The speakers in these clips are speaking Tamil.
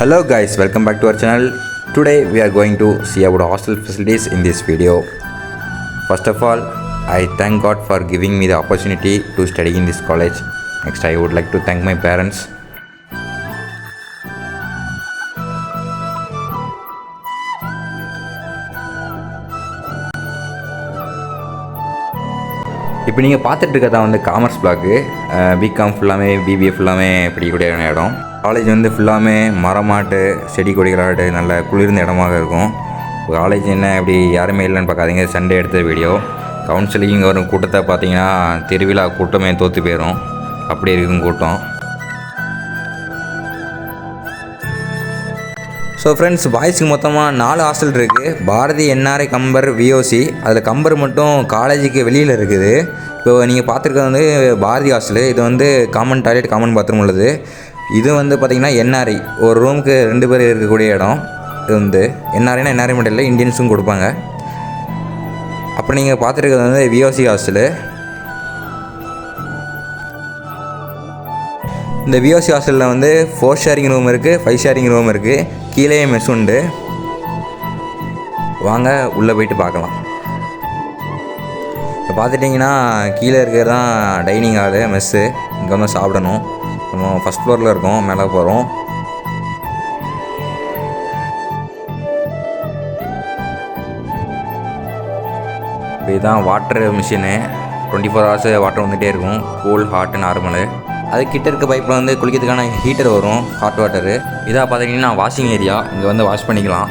Hello guys, welcome back to our channel. Today we are going to see about hostel facilities in this video. First of all, I thank God for giving me the opportunity to study in this college. Next, I would like to thank my parents. இப்போ நீங்கள் பார்த்துட்டு இருக்கிறதா வந்து காமர்ஸ் பிளாக்கு. பிகாம் ஃபுல்லாமே பிபிஏ ஃபுல்லாமே படிக்கக்கூடிய இடம். காலேஜ் வந்து ஃபுல்லாமே மரமாட்டு செடி கொடிகளாட்டு நல்ல குளிர்ந்த இடமாக இருக்கும். காலேஜ் என்ன இப்படி யாருமே இல்லைன்னு பார்க்காதீங்க. சண்டே எடுத்த வீடியோ. கவுன்சிலிங் வரும் கூட்டத்தை பார்த்தீங்கன்னா திருவிழா கூட்டமே தோற்று போயிடும், அப்படி இருக்கும் கூட்டம். ஸோ ஃப்ரெண்ட்ஸ், பாய்ஸுக்கு மொத்தமாக 4 ஹாஸ்டல் இருக்குது. Bharathi, NRI, Kambar, VOC. அதில் கம்பர் மட்டும் காலேஜுக்கு வெளியில் இருக்குது. இப்போ நீங்கள் பார்த்துருக்கிறது வந்து பாரதி ஹாஸ்டலு. இது வந்து காமன் டாய்லெட், காமன் பாத்ரூம் உள்ளது. இது வந்து பார்த்திங்கன்னா என்ஆர்ஐ, ஒரு ரூமுக்கு 2 பேர் இருக்கக்கூடிய இடம். இது வந்து என்ஆர்ஐனா என்ஆர்ஐ மட்டும் இல்லை, இந்தியன்ஸும் கொடுப்பாங்க. அப்புறம் நீங்கள் பார்த்துருக்கிறது வந்து விஓசி ஹாஸ்டலு. இந்த விஓசி ஹாஸ்டலில் வந்து 4 ஷேரிங் ரூம் இருக்குது, 5 ஷேரிங் ரூம் இருக்குது. கீழே மெஸ் உண்டு. வாங்க உள்ளே போயிட்டு பார்க்கலாம். இப்போ பார்த்துட்டிங்கன்னா கீழே இருக்கிறது தான் டைனிங் ஹாலு, மெஸ்ஸு. இங்கே வந்து சாப்பிடணும். நம்ம ஃபஸ்ட் ஃப்ளோரில் இருக்கோம், மேலே போகிறோம். இப்போ இதுதான் வாட்டர் மிஷினு. 24 ஹவர்ஸ் வாட்டர் வந்துகிட்டே இருக்கும். Cool, hot, normal. அது கிட்ட இருக்க பைப்பில் வந்து குளிக்கிறதுக்கான ஹீட்டர் வரும், ஹாட் வாட்டரு. இதாக பார்த்திங்கன்னா வாஷிங் ஏரியா. இங்கே வந்து வாஷ் பண்ணிக்கலாம்.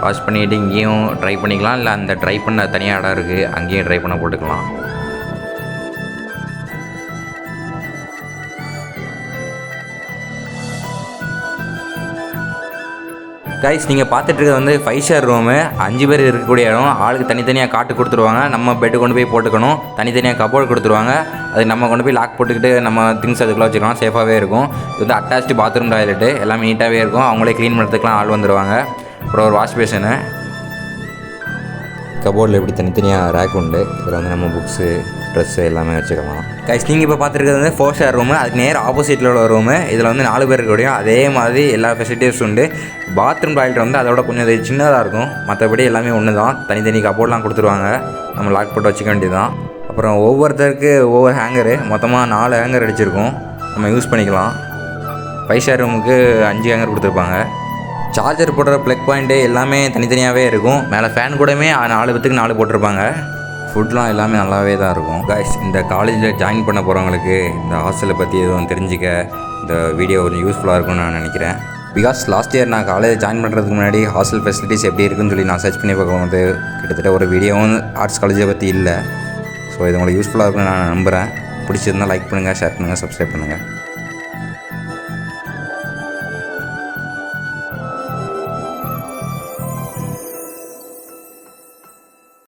வாஷ் பண்ணிவிட்டு இங்கேயும் ட்ரை பண்ணிக்கலாம், இல்லை அந்த ட்ரை பண்ண தனியாக இடம் இருக்குது, அங்கேயும் ட்ரை பண்ண போட்டுக்கலாம். கைஸ், நீங்கள் பார்த்துட்ருக்கிறது வந்து 5 ஸ்டார் ரூமு. 5 பேர் இருக்கக்கூடிய இடம். ஆளுக்கு தனித்தனியாக காட்டு கொடுத்துருவாங்க. நம்ம பெட்டு கொண்டு போய் போட்டுக்கணும். தனித்தனியாக கபோர்டு கொடுத்துருவாங்க. அது நம்ம கொண்டு போய் லாக் போட்டுக்கிட்டு நம்ம திங்ஸ் அதுக்குள்ளே வச்சுக்கலாம். சேஃபாகவே இருக்கும். இது வந்து அட்டாச்டு பாத்ரூம் டாய்லெட்டு. எல்லாமே நீட்டாகவே இருக்கும். அவங்களே க்ளீன் பண்ணுறதுக்குலாம் ஆள் வந்துடுவாங்க. அப்புறம் ஒரு வாஷ் பேஷனு. கபோர்டில் எப்படி தனித்தனியாக ரேக் உண்டு. இதில் வந்து நம்ம புக்ஸு, ட்ரெஸ்ஸு எல்லாமே வச்சுக்கலாம். கைஸ், நீங்கள் இப்போ பார்த்துருக்கிறது வந்து 4 ஸ்டார் ரூமு. அதுக்கு நேர் ஆப்போசிட்டில் உள்ள ரூமு. இதில் வந்து 4 பேர் இருக்கக்கூடிய அதே மாதிரி எல்லா ஃபெசிலிட்டிஸும் உண்டு. பாத்ரூம் டாய்லெட் வந்து அதோட கொஞ்சம் சின்னதாக இருக்கும். மற்றபடி எல்லாமே ஒன்று தான். தனித்தனி கபோர்ட்லாம் கொடுத்துருவாங்க. நம்ம லாக் போட்டு வச்சுக்க வேண்டியது தான். அப்புறம் ஒவ்வொருத்தருக்கு ஒவ்வொரு ஹேங்கரு. மொத்தமாக 4 ஹேங்கர் அடிச்சிருக்கோம். நம்ம யூஸ் பண்ணிக்கலாம். 5 ஸ்டார் ரூமுக்கு 5 ஹேங்கர் கொடுத்துருப்பாங்க. சார்ஜர் போடுற ப்ளக் பாயிண்ட்டு எல்லாமே தனித்தனியாகவே இருக்கும். மேலே ஃபேன் கூடமே 4 பேத்துக்கு 4 போட்டிருப்பாங்க. ஃபுட்லாம் எல்லாமே நல்லாவே தான் இருக்கும். கைஸ், இந்த காலேஜில் ஜாயின் பண்ண போகிறவங்களுக்கு இந்த ஹாஸ்டலை பற்றி எதுவும் தெரிஞ்சுக்க இந்த வீடியோ கொஞ்சம் யூஸ்ஃபுல்லாக இருக்கும்னு நான் நினைக்கிறேன். பிகாஸ் லாஸ்ட் இயர் நான் காலேஜ் ஜாயின் பண்ணுறதுக்கு முன்னாடி ஹாஸ்டல் ஃபெசிலிட்டிஸ் எப்படி இருக்குன்னு சொல்லி நான் சர்ச் பண்ணி பார்க்கும்போது கிட்டத்தட்ட ஒரு வீடியோவும் ஆர்ட்ஸ் காலேஜை பற்றி இல்லை. ஸோ இது உங்களுக்கு யூஸ்ஃபுல்லாக இருக்குன்னு நான் நம்புகிறேன். பிடிச்சிருந்தால் லைக் பண்ணுங்கள், ஷேர் பண்ணுங்கள், சப்ஸ்கிரைப் பண்ணுங்கள்.